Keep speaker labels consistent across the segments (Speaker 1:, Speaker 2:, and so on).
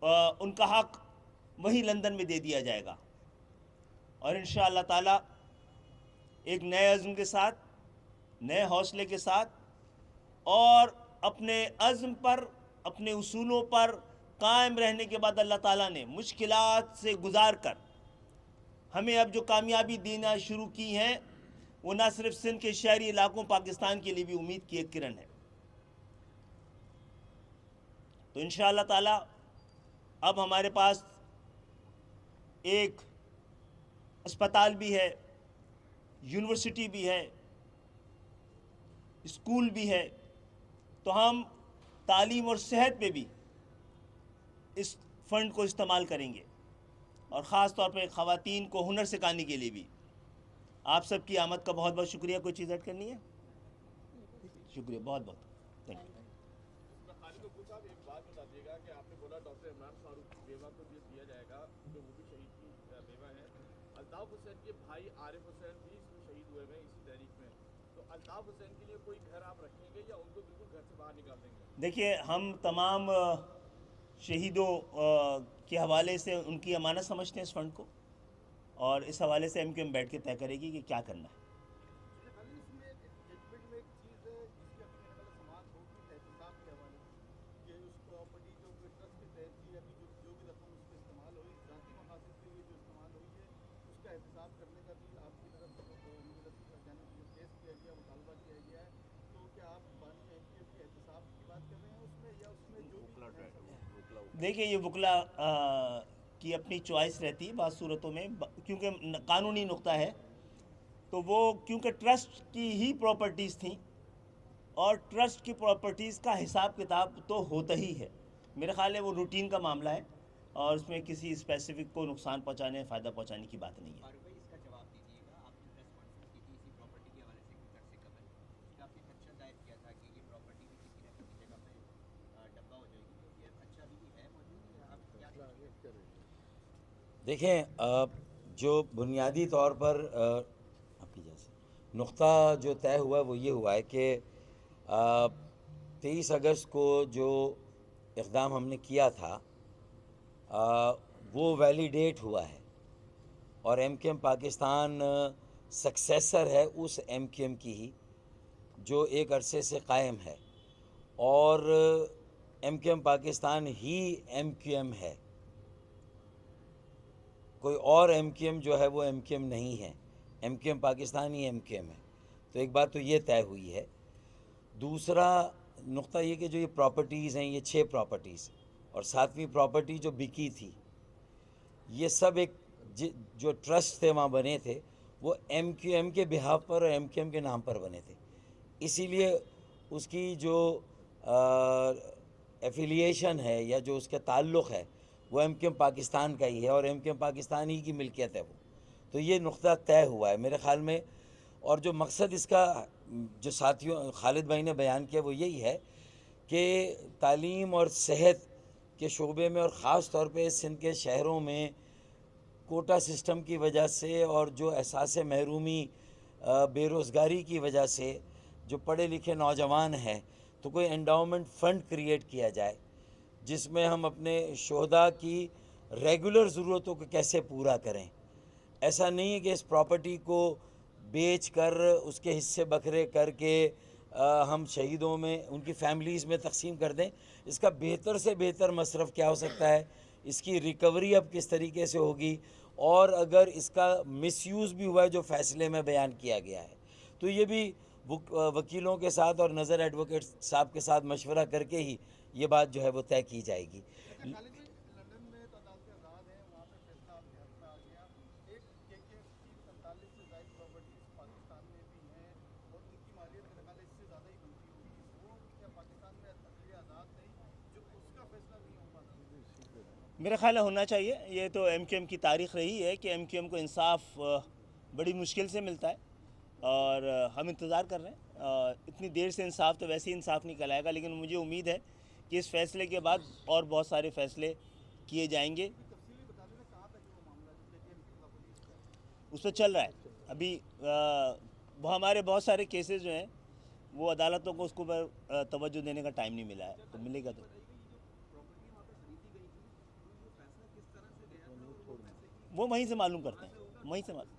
Speaker 1: ان کا حق وہیں لندن میں دے دیا جائے گا، اور انشاءاللہ تعالی ایک نئے عزم کے ساتھ، نئے حوصلے کے ساتھ، اور اپنے عزم پر، اپنے اصولوں پر قائم رہنے کے بعد اللہ تعالیٰ نے مشکلات سے گزار کر ہمیں اب جو کامیابی دینا شروع کی ہیں، وہ نہ صرف سندھ کے شہری علاقوں، پاکستان کے لیے بھی امید کی ایک کرن ہے۔ تو انشاءاللہ تعالیٰ اب ہمارے پاس ایک اسپتال بھی ہے، یونیورسٹی بھی ہے، اسکول بھی ہے، تو ہم تعلیم اور صحت میں بھی اس فنڈ کو استعمال کریں گے، اور خاص طور پہ خواتین کو ہنر سکھانے کے لیے بھی۔ آپ سب کی آمد کا بہت بہت شکریہ۔ کوئی چیز ایڈ کرنی ہے؟ شکریہ بہت بہت، تھینک یو۔
Speaker 2: خالد عبو صاحب ایک بات بتا دیے گا کہ آپ نے بولا ڈاکٹر عمران فاروق کی بیوہ کو یہ دیا جائے گا جو وہ بھی شہید کی بیوہ ہیں، الطاف حسین کے بھائی عارف حسین بھی اس میں شہید ہوئے ہیں اسی تحریک میں، تو الطاف حسین کے لیے کوئی گھر آپ رکھیں گے یا ان کو بالکل گھر سے باہر نکال دیں گے؟
Speaker 1: دیکھیے، ہم تمام شہیدوں کے حوالے سے ان کی امانت سمجھتے ہیں اس فنڈ کو، اور اس حوالے سے ایم کیو ایم بیٹھ کے طے کرے گی کہ کیا کرنا ہے۔
Speaker 3: خالد، اس میں ججمنٹ میں ایک چیز ہے جس کی ابھی میرے خیال سماعت ہوگی احتساب کے حوالے سے، کہ اس پراپرٹی جو ٹرسٹ کے تحت تھی، ابھی جو بھی رقم اس پہ استعمال ہوئی، ذاتی مقاصد کے لیے جو استعمال ہوئی ہے، اس کا احتساب کرنے کا بھی آپ کی طرف مجھے جانب جو پیش کیا گیا، مطالبہ کیا گیا ہے، تو کیا آپ بانی ایم پی ایم کے احتساب کی بات کر رہے ہیں اس میں، یا اس میں جو بھی
Speaker 1: دیکھیے، یہ وکلا کی اپنی چوائس رہتی ہے بعض صورتوں میں، کیونکہ قانونی نقطہ ہے، تو وہ کیونکہ ٹرسٹ کی ہی پراپرٹیز تھیں، اور ٹرسٹ کی پراپرٹیز کا حساب کتاب تو ہوتا ہی ہے، میرے خیال ہے وہ روٹین کا معاملہ ہے، اور اس میں کسی اسپیسیفک کو نقصان پہنچانے، فائدہ پہنچانے کی بات نہیں ہے۔
Speaker 4: فاروق بھائی، اس کا جواب دیجیے گا، آپ نے پریس کانفرنس کی تھی اسی پراپرٹی کے حوالے سے کچھ عرصے قبل، اس میں آپ نے خدشہ ظاہر کیا تھا کہ یہ پراپرٹی بھی کسی نہ کسی جگہ پہ ڈبہ ہو جائے گی، تو یہ خدشہ ابھی بھی ہے موجود، یا آپ کیا سوچیں گے؟
Speaker 5: دیکھیں، جو بنیادی طور پر آپ کی جیسے نقطہ جو طے ہوا وہ یہ ہوا ہے کہ 23 اگست کو جو اقدام ہم نے کیا تھا وہ ویلیڈیٹ ہوا ہے، اور M Q M Pakistan successor ہے اس ایم کیو ایم کی ہی جو ایک عرصے سے قائم ہے، اور ایم کیو ایم پاکستان ہی ایم کیو ایم ہے، کوئی اور ایم کیو ایم جو ہے وہ ایم کیو ایم نہیں ہے، ایم کیو ایم پاکستان ہی ایم کیو ایم ہے۔ تو ایک بات تو یہ طے ہوئی ہے۔ دوسرا نقطہ یہ کہ جو یہ پراپرٹیز ہیں، یہ 6 پراپرٹیز اور 7ویں پراپرٹی جو بکی تھی، یہ سب ایک جو ٹرسٹ تھے وہاں بنے تھے، وہ ایم کیو ایم کے بہاف پر اور ایم کیو ایم کے نام پر بنے تھے، اسی لیے اس کی جو ایفیلیشن ہے یا جو اس کا تعلق ہے وہ ایم کیو ایم پاکستان کا ہی ہے، اور ایم کیو ایم پاکستان ہی کی ملکیت ہے وہ۔ تو یہ نقطہ طے ہوا ہے میرے خیال میں، اور جو مقصد اس کا جو ساتھیوں خالد بھائی نے بیان کیا وہ یہی ہے کہ تعلیم اور صحت کے شعبے میں، اور خاص طور پہ سندھ کے شہروں میں کوٹا سسٹم کی وجہ سے اور جو احساس محرومی، بے روزگاری کی وجہ سے جو پڑھے لکھے نوجوان ہیں، تو کوئی انڈاؤمنٹ فنڈ کریٹ کیا جائے جس میں ہم اپنے شہداء کی ریگولر ضرورتوں کو کیسے پورا کریں۔ ایسا نہیں ہے کہ اس پراپرٹی کو بیچ کر اس کے حصے بکھرے کر کے ہم شہیدوں میں، ان کی فیملیز میں تقسیم کر دیں۔ اس کا بہتر سے بہتر مصرف کیا ہو سکتا ہے، اس کی ریکوری اب کس طریقے سے ہوگی، اور اگر اس کا مس یوز بھی ہوا ہے جو فیصلے میں بیان کیا گیا ہے، تو یہ بھی وکیلوں کے ساتھ اور نظر ایڈوکیٹ صاحب کے ساتھ مشورہ کر کے ہی یہ بات جو ہے وہ طے کی جائے گی۔
Speaker 3: اچھا خالد بھائی، لندن میں تو عدالتیں آزاد ہیں، وہاں پہ فیصلہ آپ کے حق میں آ گیا، ایک کے ایف کی 47 سے زائد پراپرٹیز پاکستان میں بھی ہیں، اور ان کی مالیت میرے خیال ہے اس سے زیادہ ہی بنتی ہوگی، وہ کیا پاکستان میں عدلیہ آزاد نہیں، جو اس کا فیصلہ نہیں ہو پاتا؟
Speaker 1: میرا خیال ہے ہونا چاہیے۔ یہ تو ایم کیو ایم کی تاریخ رہی ہے کہ ایم کیو ایم کو انصاف بڑی مشکل سے ملتا ہے، اور ہم انتظار کر رہے ہیں۔ اتنی دیر سے انصاف تو ویسے ہی انصاف نکل آئے گا، لیکن مجھے امید ہے کہ اس فیصلے کے بعد اور بہت سارے فیصلے کیے جائیں گے۔
Speaker 3: کوئی تفصیلی بتا دینا کہاں تک ہے وہ معاملہ جو کے کے ایم کی پراپرٹیز کا ہے؟
Speaker 1: اس پہ چل رہا ہے ابھی۔ وہ ہمارے بہت سارے کیسز جو ہیں وہ عدالتوں کو اس کو پر توجہ دینے کا ٹائم نہیں ملا ہے، تو ملے گا تو۔
Speaker 4: بتائیے کہ یہ جو پراپرٹی وہاں پہ خریدی گئی تھی،
Speaker 1: وہ وہیں سے معلوم کرتے ہیں, وہیں سے معلوم.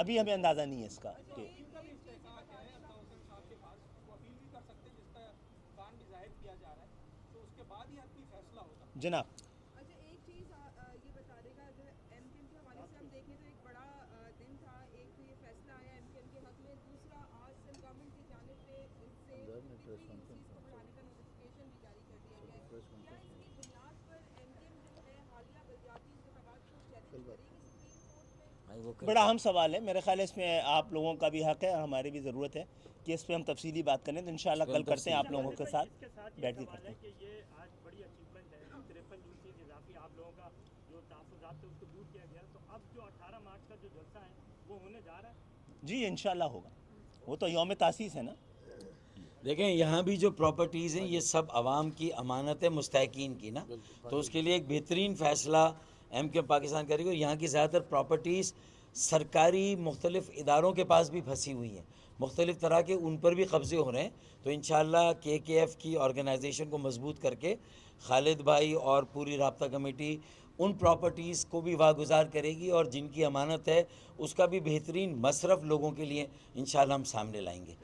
Speaker 1: ابھی ہمیں اندازہ نہیں ہے اس کا کہ جناب.
Speaker 6: اچھا ایک چیز یہ بتا دے گا, جو ایم کیو ایم کے حوالے سے ہم دیکھیں تو ایک بڑا دن تھا, ایک تو یہ فیصلہ آیا ایم کیو ایم کے حق میں, دوسرا آج سندھ گورنمنٹ کی جانب سے اس سے 50 انکریز کو بڑھانے کا نوٹیفیکیشن بھی جاری کر دیا گیا ہے. کیا اس کی بنیاد پر ایم کیو ایم جو ہے حالیہ بلدیاتی انتخابات کو چیلنج کرے گی سپریم کورٹ میں؟
Speaker 1: بڑا اہم سوال ہے, میرے خیال ہے اس میں آپ لوگوں کا بھی حق ہے اور ہماری بھی ضرورت ہے کہ اس پہ ہم تفصیلی بات کریں. تو انشاءاللہ کل کرتے ہیں آپ لوگوں کے ساتھ بیٹھ کے کرتے ہیں.
Speaker 7: کہ یہ آج بڑی اچیومنٹ ہے, 53 فیصد اضافی آپ لوگوں کا جو تحفظات تھے اس کو دور کیا گیا, تو اب جو 18 مارچ کا جو جلسہ ہے وہ ہونے جا رہا ہے.
Speaker 1: جی انشاءاللہ ہوگا, وہ تو یوم تاسیس ہے نا.
Speaker 5: دیکھیں یہاں بھی جو پراپرٹیز ہیں یہ سب عوام کی امانت ہے, مستحقین کی نا, تو اس کے لیے ایک بہترین فیصلہ ایم کیو ایم پاکستان کرے گی. اور یہاں کی زیادہ تر پراپرٹیز سرکاری مختلف اداروں کے پاس بھی پھنسی ہوئی ہیں, مختلف طرح کے ان پر بھی قبضے ہو رہے ہیں. تو انشاءاللہ کے ایف کی آرگنائزیشن کو مضبوط کر کے خالد بھائی اور پوری رابطہ کمیٹی ان پراپرٹیز کو بھی واگزار کرے گی, اور جن کی امانت ہے اس کا بھی بہترین مصرف لوگوں کے لیے انشاءاللہ ہم سامنے لائیں گے.